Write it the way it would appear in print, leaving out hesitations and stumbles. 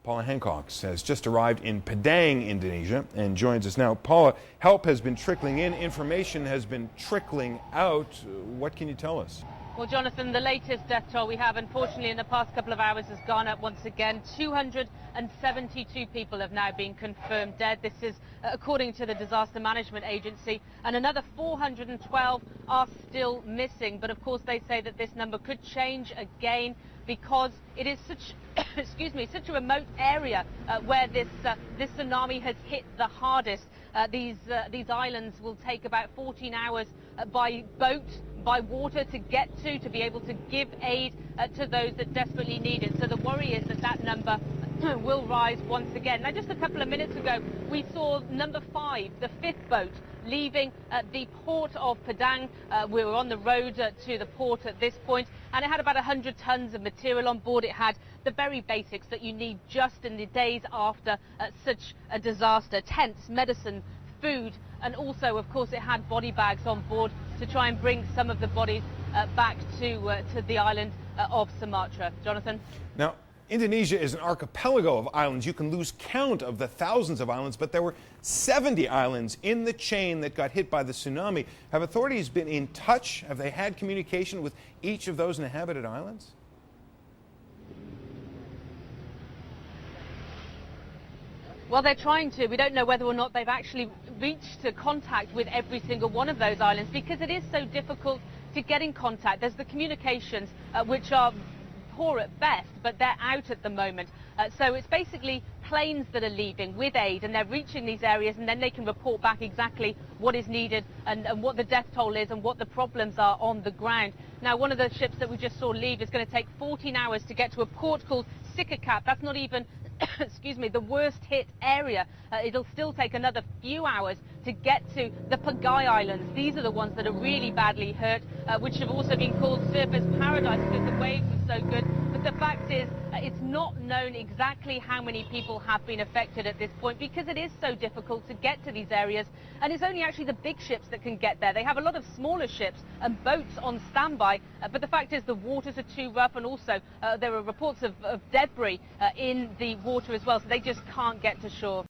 Paula Hancocks has just arrived in Padang, Indonesia, and joins us now. Paula, help has been trickling in, information has been trickling out. What can you tell us? Well, Jonathan, the latest death toll we have, unfortunately, in the past couple of hours has gone up once again. 272 people have now been confirmed dead. This is according to the Disaster Management Agency, and another 412 are still missing. But of course, they say that this number could change again because it is such, such a remote area where this tsunami has hit the hardest. These islands will take about 14 hours by boat, by water to get to be able to give aid to those that desperately need it. So the worry is that that number will rise once again. Now, just a couple of minutes ago, we saw number 5, the 5th boat, leaving the port of Padang. We were on the road to the port at this point, and it had about 100 tons of material on board. It had the very basics that you need just in the days after such a disaster: tents, medicine, food, and also, of course, it had body bags on board to try and bring some of the bodies back to the island of Sumatra. Jonathan? Now, Indonesia is an archipelago of islands. You can lose count of the thousands of islands, but there were 70 islands in the chain that got hit by the tsunami. Have authorities been in touch? Have they had communication with each of those inhabited islands? Well, they're trying to. We don't know whether or not they've actually reached contact with every single one of those islands, because it is so difficult to get in contact. There's the communications, which are poor at best, but they're out at the moment. So it's basically planes that are leaving with aid, and they're reaching these areas, and then they can report back exactly what is needed and what the death toll is and what the problems are on the ground. Now, one of the ships that we just saw leave is going to take 14 hours to get to a port called Sikakap. That's not even the worst hit area. It'll still take another few hours to get to the Pagai Islands. These are the ones that are really badly hurt, which have also been called surface paradise because the waves are so good. But the fact is, it's not known exactly how many people have been affected at this point, because it is so difficult to get to these areas, and it's only actually the big ships that can get there. They have a lot of smaller ships and boats on standby, but the fact is the waters are too rough, and also there are reports of debris in the water as well, so they just can't get to shore.